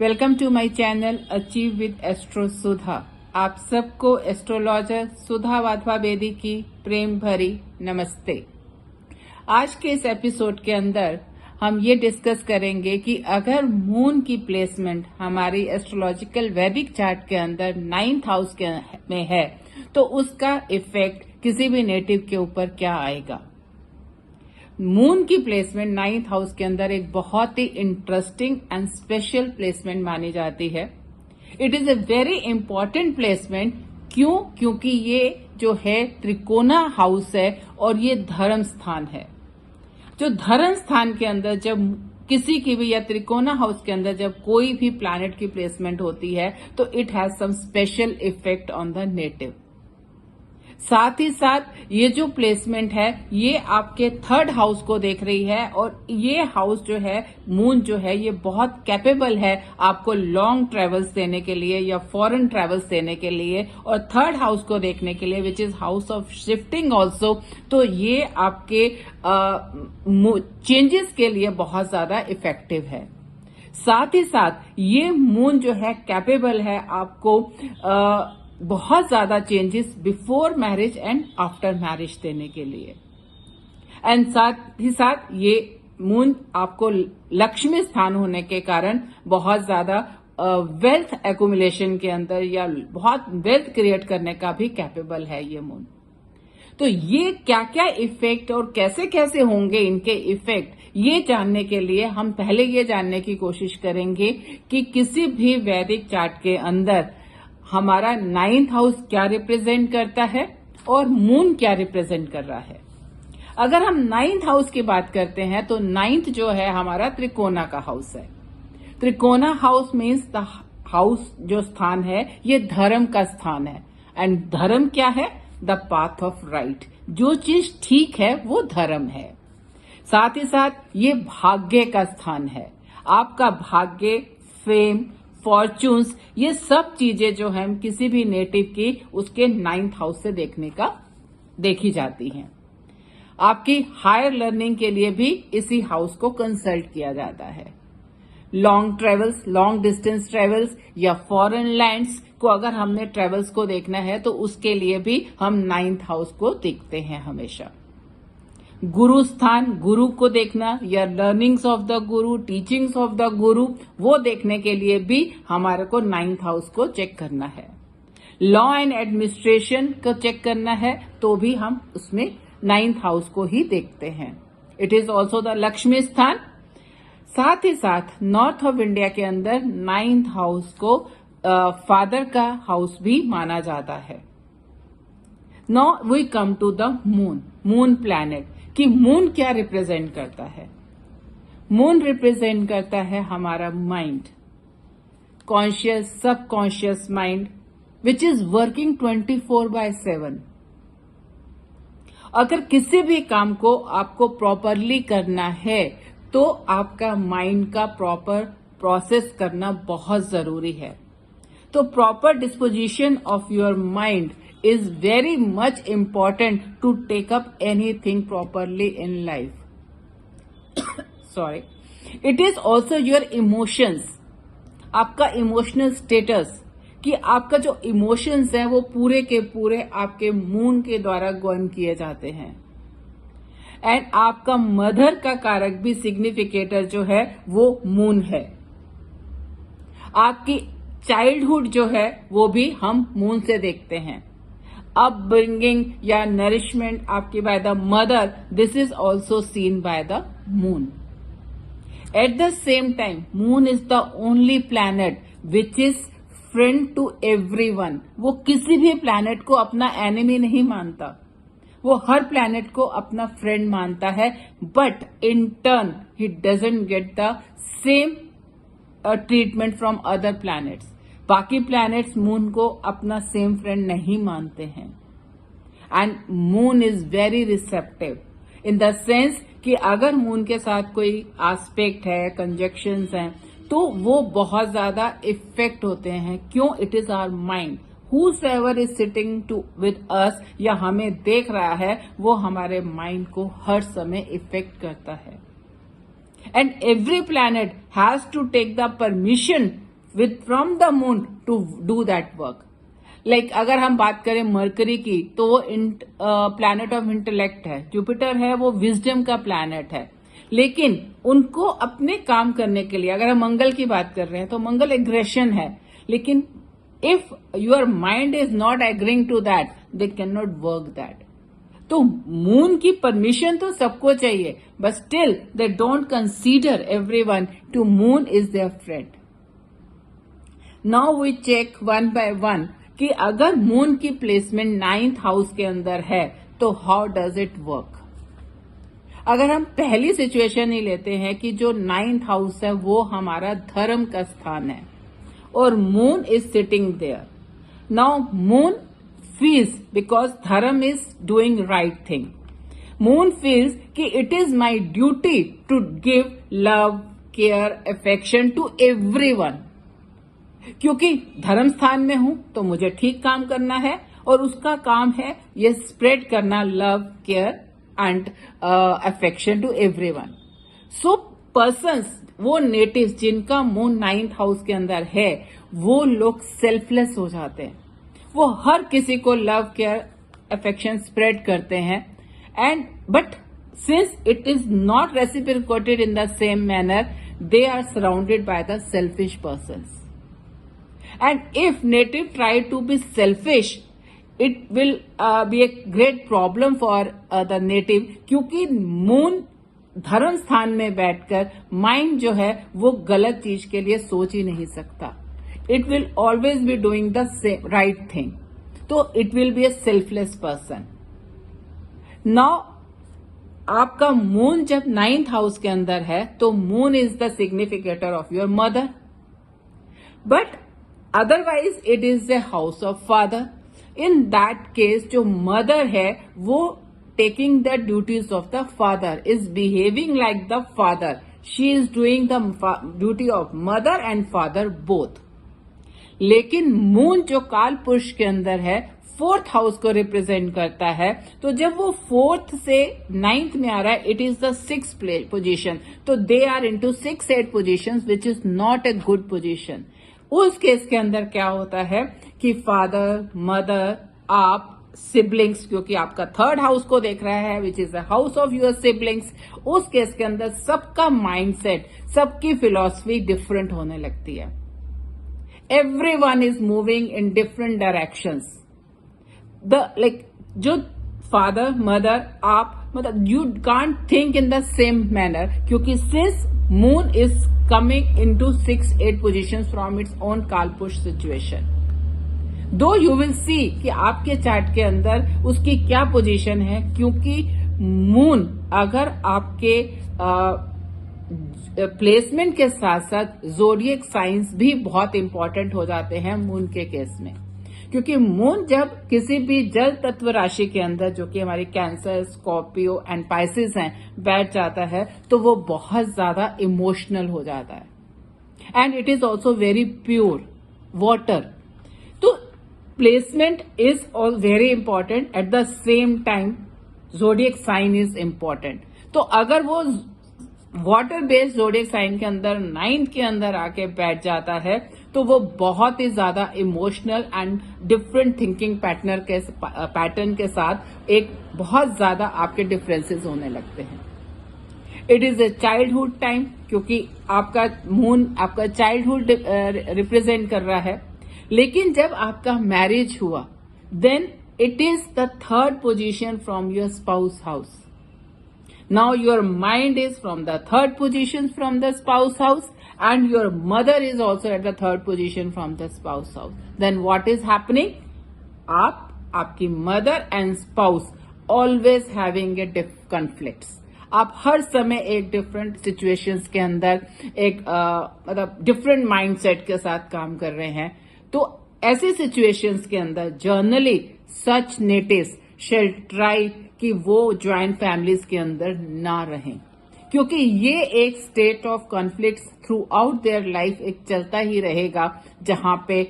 Welcome to my channel achieve with astro Sudha. आप सबको astrologer सुधा वाधवा बेदी की प्रेम भरी नमस्ते। आज के इस एपिसोड के अंदर हम ये डिस्कस करेंगे कि अगर मून की प्लेसमेंट हमारी एस्ट्रोलॉजिकल वैदिक चार्ट के अंदर 9th हाउस में है तो उसका इफेक्ट किसी भी नेटिव के ऊपर क्या आएगा। मून की प्लेसमेंट 9th हाउस के अंदर एक बहुत ही इंटरेस्टिंग एंड स्पेशल प्लेसमेंट मानी जाती है। It is a very important placement. क्योंकि ये जो है त्रिकोणा हाउस है और ये धर्म स्थान है। जो धर्म स्थान के अंदर जब किसी की भी या त्रिकोणा हाउस के अंदर जब कोई भी प्लैनेट की प्लेसमेंट होती है तो it has some special effect on the native. साथ ही साथ ये जो प्लेसमेंट है ये आपके 3rd हाउस को देख रही है और ये हाउस जो है मून जो है ये बहुत कैपेबल है आपको लॉन्ग ट्रेवल्स देने के लिए या फॉरेन ट्रेवल्स देने के लिए, और 3rd हाउस को देखने के लिए which is house of shifting also. तो ये आपके चेंजेस के लिए बहुत ज्यादा इफेक्टिव है। साथ ही साथ ये मून जो है कैपेबल है आपको बहुत ज्यादा changes before marriage and after marriage देने के लिए। एंड साथ ही साथ ये मून आपको लक्ष्मी स्थान होने के कारण बहुत ज्यादा वेल्थ एक्यूमुलेशन के अंदर या बहुत वेल्थ क्रिएट करने का भी कैपेबल है ये मून। तो ये क्या क्या इफेक्ट और कैसे कैसे होंगे इनके इफेक्ट, ये जानने के लिए हम पहले ये जानने की कोशिश करेंगे कि किसी भी वैदिक चार्ट के अंदर हमारा 9th हाउस क्या रिप्रेजेंट करता है और मून क्या रिप्रेजेंट कर रहा है। अगर हम 9th हाउस की बात करते हैं तो 9th जो है हमारा त्रिकोणा का हाउस है। त्रिकोणा हाउस मीन्स द हाउस जो स्थान है ये धर्म का स्थान है। एंड धर्म क्या है? The path of right. जो चीज ठीक है वो धर्म है। साथ ही साथ ये भाग्य का स्थान है। आपका भाग्य, फेम, फॉर्चून्स, ये सब चीजें जो है किसी भी नेटिव की उसके 9th हाउस से देखी जाती हैं। आपकी हायर लर्निंग के लिए भी इसी हाउस को कंसल्ट किया जाता है। Long travels, long distance travels या फॉरेन लैंड्स को अगर हमने ट्रेवल्स को देखना है तो उसके लिए भी हम 9th हाउस को देखते हैं हमेशा। गुरु स्थान, गुरु को देखना या learnings of the Guru, teachings of the गुरु, वो देखने के लिए भी हमारे को 9th हाउस को चेक करना है। लॉ एंड एडमिनिस्ट्रेशन को चेक करना है तो भी हम उसमें 9th हाउस को ही देखते हैं। It is also the Lakshmi स्थान। साथ ही साथ नॉर्थ ऑफ इंडिया के अंदर 9th हाउस को फादर का हाउस भी माना जाता है। Now we come to the moon planet कि मून क्या रिप्रेजेंट करता है। मून रिप्रेजेंट करता है हमारा mind, conscious, subconscious mind which is working 24/7। अगर किसी भी काम को आपको प्रॉपरली करना है तो आपका माइंड का प्रॉपर प्रोसेस करना बहुत जरूरी है। तो proper disposition of your mind is very much important to take up anything properly in life. Sorry. It is also your emotions. आपका इमोशनल स्टेटस, कि आपका जो इमोशंस है वो पूरे के पूरे आपके मून के द्वारा गवर्न किए जाते हैं। एंड आपका मदर का कारक भी सिग्निफिकेटर जो है वो मून है। आपकी चाइल्डहुड जो है वो भी हम मून से देखते हैं। अपब्रिंगिंग या नरिशमेंट आपकी by the mother, this is also seen by the moon. At the same time moon is the only planet which is friend to everyone. वो किसी भी प्लैनेट को अपना एनिमी नहीं मानता, वो हर प्लैनेट को अपना फ्रेंड मानता है। But in turn he doesn't get the same treatment from other planets. बाकी प्लैनेट्स मून को अपना सेम फ्रेंड नहीं मानते हैं। And moon is very receptive in the sense कि अगर मून के साथ कोई एस्पेक्ट है, कंजक्शंस हैं, तो वो बहुत ज्यादा इफेक्ट होते हैं। क्यों? It is our mind. whosoever is sitting with us या हमें देख रहा है वो हमारे माइंड को हर समय इफेक्ट करता है। And every planet has to take the permission with from the moon to do that work. Like अगर हम बात करें मरकरी की तो वो प्लैनेट ऑफ इंटेलेक्ट है, जुपिटर है वो विजडम का प्लैनेट है, लेकिन उनको अपने काम करने के लिए, अगर हम मंगल की बात कर रहे हैं तो मंगल एग्रेशन है, लेकिन if your mind is not agreeing to that they can not work that. तो मून की परमिशन तो सबको चाहिए, but still they don't consider everyone to moon is their friend. Now we check one by one कि अगर moon की placement 9th house के अंदर है तो हाउ डज इट वर्क. अगर हम पहली सिचुएशन ही लेते हैं कि जो 9th हाउस है वो हमारा धर्म का स्थान है और moon is sitting there. Now moon feels because dharma is doing right thing. Moon feels कि it is my duty to give love, care, affection to everyone. क्योंकि धर्म स्थान में हूं तो मुझे ठीक काम करना है और उसका काम है ये स्प्रेड करना love, care and affection to everyone. So persons, वो नेटिव्स जिनका मून 9th हाउस के अंदर है, वो लोग सेल्फलेस हो जाते हैं. वो हर किसी को लव, केयर, अफेक्शन स्प्रेड करते हैं. And but since it is not reciprocated in the same manner, they are surrounded by the selfish persons. And if native try to be selfish, it will be a great problem for the native, क्योंकि moon धर्म स्थान में बैठकर mind जो है वो गलत चीज के लिए सोच ही नहीं सकता. It will always be doing the same right thing. तो it will be a selfless person. Now आपका मून जब 9th हाउस के अंदर है तो moon is the significator of your mother, but otherwise it is the house of father. In that case जो mother है वो taking the duties of the father, is behaving like the father. She is doing the duty of mother and father both. लेकिन moon जो काल पुरुष के अंदर है 4th हाउस को रिप्रेजेंट करता है, तो जब वो 4th से 9th में आ रहा है, it is the 6th position. तो they are into 6-8 position which is not a good position. उस केस के अंदर क्या होता है कि फादर, मदर, आप, सिबलिंग्स, क्योंकि आपका 3rd हाउस को देख रहा है which is the house of your siblings, उस केस के अंदर सबका माइंडसेट, सबकी फिलॉसफी डिफरेंट होने लगती है. Everyone is moving in different directions. जो father, mother, आप, मतलब you can't think in the same manner, क्योंकि since moon is coming into 6-8 positions from its own Kalpush situation. Though you will see कि आपके chart के अंदर उसकी क्या पोजीशन है, क्योंकि मून अगर आपके प्लेसमेंट के साथ साथ ज़ोडिएक साइंस भी बहुत इंपॉर्टेंट हो जाते हैं मून के केस में. क्योंकि मून जब किसी भी जल तत्व राशि के अंदर, जो कि हमारी कैंसर, स्कॉर्पियो एंड पाइसिस हैं, बैठ जाता है तो वो बहुत ज्यादा इमोशनल हो जाता है. And it is also very pure water. तो placement is all very important. At the same time zodiac sign is important. तो अगर वो वाटर बेस्ड ज़ोडिएक साइन के अंदर 9th के अंदर आके बैठ जाता है तो वो बहुत ही ज्यादा emotional and different thinking pattern के साथ एक बहुत ज्यादा आपके डिफरेंसेस होने लगते हैं. It is a childhood time, क्योंकि आपका मून आपका चाइल्डहुड रिप्रेजेंट कर रहा है. लेकिन जब आपका मैरिज हुआ, then it is the 3rd position from your spouse house. Now your mind is from the 3rd position from the spouse house, and your mother is also at the 3rd position from the spouse house. Then what is happening? आपकी mother and spouse always having a conflicts. आप हर समय एक different situations के अंदर एक मतलब different mindset के साथ काम कर रहे हैं. तो ऐसे सिचुएशंस के अंदर जर्नली सच नेटिव्स शेल ट्राई कि वो ज्वाइंट फैमिलीज के अंदर ना रहें, क्योंकि ये एक state of conflict through out their life एक चलता ही रहेगा, जहां पे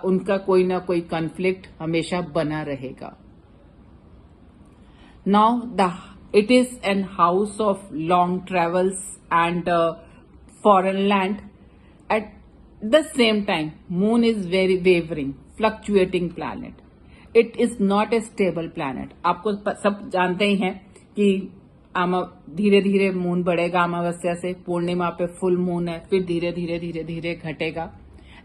उनका कोई ना कोई कॉन्फ्लिक्ट हमेशा बना रहेगा. Now it is an house of long travels and foreign land. At the same time, moon is very wavering, fluctuating planet. It is not a stable planet. आपको सब जानते ही हैं कि धीरे धीरे मून बढ़ेगा अमावस्या से, पूर्णिमा पे फुल मून है, फिर धीरे धीरे धीरे धीरे घटेगा.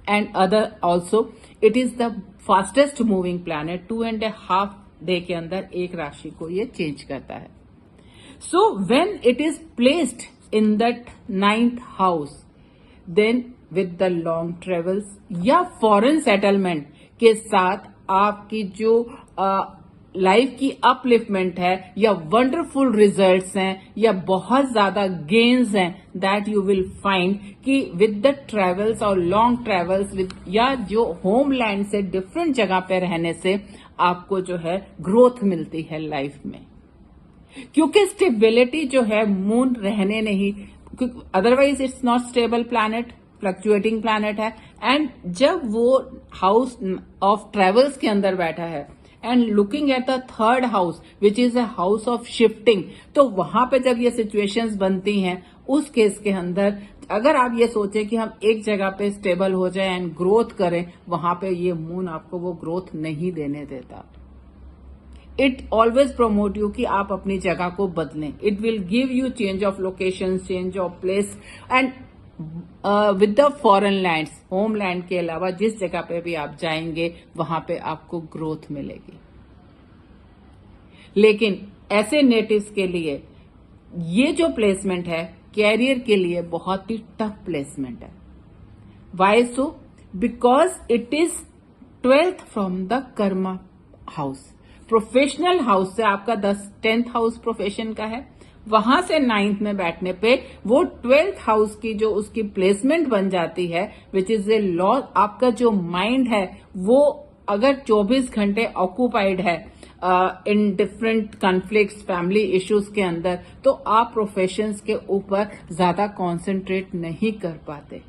And other also it is the fastest moving planet. 2.5 day के अंदर एक राशि को ये चेंज करता है. So when it is placed in that 9th house, then with the long travels या फॉरेन सेटलमेंट के साथ आपकी जो लाइफ की अपलिफ्टमेंट है या वंडरफुल रिजल्ट्स हैं या बहुत ज्यादा गेन्स हैं, दैट यू विल फाइंड कि विद द ट्रेवल्स और लॉन्ग ट्रेवल्स विद या जो होमलैंड से डिफरेंट जगह पे रहने से आपको जो है ग्रोथ मिलती है लाइफ में. क्योंकि स्टेबिलिटी जो है मून रहने नहीं, otherwise it's not stable planet, fluctuating planet है. एंड जब वो हाउस ऑफ ट्रेवल्स के अंदर बैठा है and looking at the 3rd house which is a house of shifting, तो वहां पे जब ये सिचुएशंस बनती हैं उस केस के अंदर अगर आप ये सोचें कि हम एक जगह पे स्टेबल हो जाए एंड ग्रोथ करें, वहां पे ये मून आपको वो ग्रोथ नहीं देने देता. इट ऑलवेज प्रमोट यू कि आप अपनी जगह को बदलें. It will give you change of location, change of place and with the foreign lands, home land के अलावा जिस जगह पे भी आप जाएंगे वहां पे आपको ग्रोथ मिलेगी. लेकिन ऐसे नेटिव्स के लिए ये जो प्लेसमेंट है कैरियर के लिए बहुत ही टफ प्लेसमेंट है. Why so? Because it is 12th from the karma house. Professional house से आपका 10th हाउस प्रोफेशन का है, वहां से 9th में बैठने पे वो 12th हाउस की जो उसकी प्लेसमेंट बन जाती है विच इज ए लॉ. आपका जो माइंड है वो अगर 24 घंटे ऑक्यूपाइड है in different conflicts, family issues के अंदर, तो आप प्रोफेशंस के ऊपर ज्यादा कॉन्सेंट्रेट नहीं कर पाते.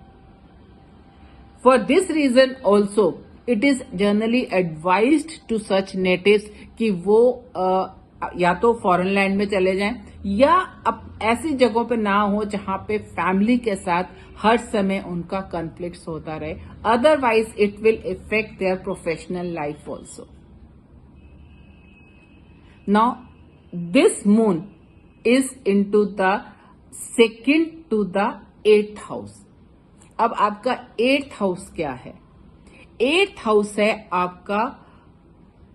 For this reason also it is generally advised to such natives कि वो या तो फॉरेन लैंड में चले जाएं या अब ऐसी जगहों पे ना हो जहां पे फैमिली के साथ हर समय उनका कॉन्फ्लिक्ट्स होता रहे. Otherwise it will effect their professional life also. Now this moon is into the 2nd to the 8th house. अब आपका 8th हाउस क्या है? 8th हाउस है आपका,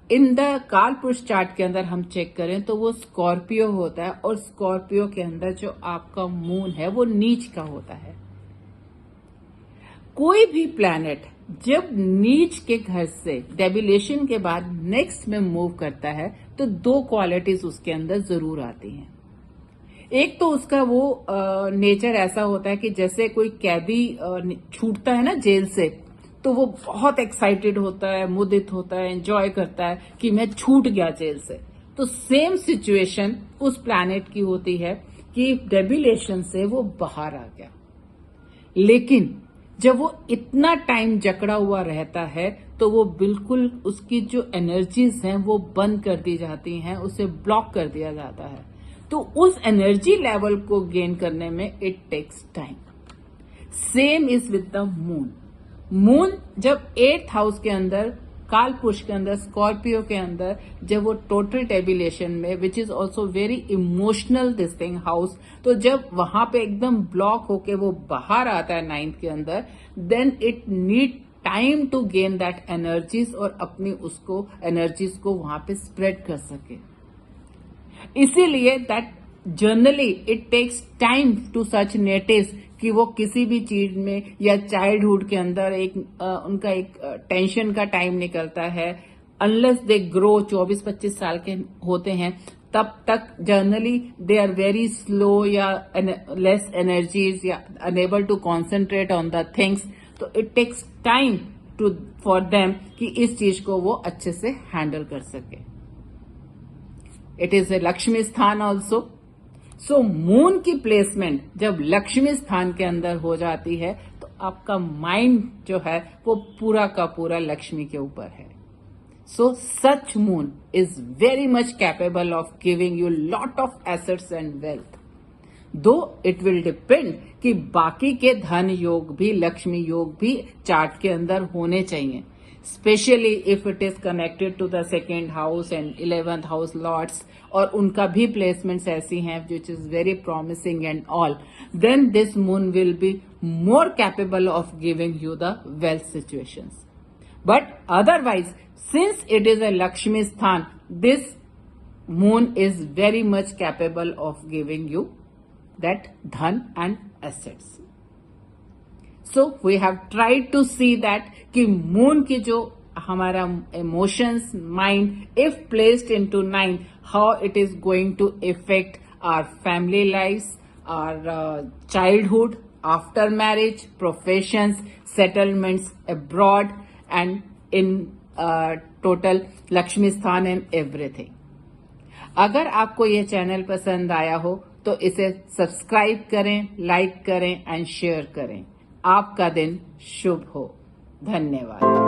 इन द कालपुरुष चार्ट के अंदर हम चेक करें तो वो स्कॉर्पियो होता है और स्कॉर्पियो के अंदर जो आपका मून है वो नीच का होता है. कोई भी प्लैनेट जब नीच के घर से डेबिलेशन के बाद नेक्स्ट में मूव करता है तो 2 क्वालिटीज उसके अंदर जरूर आती हैं. एक तो उसका वो नेचर ऐसा होता है कि जैसे कोई कैदी छूटता है ना जेल से, तो वो बहुत एक्साइटेड होता है, मुदित होता है, एंजॉय करता है कि मैं छूट गया जेल से. तो सेम सिचुएशन उस प्लैनेट की होती है कि डेबिलेशन से वो बाहर आ गया. लेकिन जब वो इतना टाइम जकड़ा हुआ रहता है तो वो बिल्कुल उसकी जो एनर्जीज हैं वो बंद कर दी जाती हैं, उसे ब्लॉक कर दिया जाता है. तो उस एनर्जी लेवल को गेन करने में it takes time. Same is with the moon. Moon जब 8th हाउस के अंदर, कालपुरुष के अंदर, स्कॉर्पियो के अंदर, जब वो टोटल टेबिलेशन में, which is also very emotional this thing house, तो जब वहां पे एकदम ब्लॉक होके वो बाहर आता है 9th के अंदर, then it need time to gain that energies और अपनी उसको एनर्जीज को वहां पे स्प्रेड कर सके. इसीलिए that generally it takes time to such natives कि वो किसी भी चीज में या चाइल्डहुड के अंदर उनका एक टेंशन का टाइम निकलता है. अनलेस दे ग्रो 24-25 साल के होते हैं तब तक generally they are very slow या लेस एनर्जीज या unable to concentrate on the things. तो it takes time to for them कि इस चीज को वो अच्छे से हैंडल कर सके. इट इज ए लक्ष्मी स्थान ऑल्सो. सो मून की प्लेसमेंट जब लक्ष्मी स्थान के अंदर हो जाती है तो आपका माइंड जो है वो पूरा का पूरा लक्ष्मी के ऊपर है. So such moon is very much capable of giving you lot of assets and wealth. Though it will depend कि बाकी के धन योग भी, लक्ष्मी योग भी चार्ट के अंदर होने चाहिए, specially if it is connected to the second house and 11th house lords, और उनका भी प्लेसमेंट्स ऐसी हैं which is very promising and all, then this moon will be more capable of giving you the wealth situations. But otherwise, since it is a Lakshmi Sthan, this moon is very much capable of giving you that dhan and assets. So we have tried to see that कि moon की जो हमारा emotions, mind, if placed into 9, how it is going to affect our family lives, our childhood, after marriage, professions, settlements abroad, and in total Lakshmi Sthan and everything. अगर आपको ये channel पसंद आया हो तो इसे सब्सक्राइब करें, लाइक करें एंड शेयर करें. आपका दिन शुभ हो. धन्यवाद.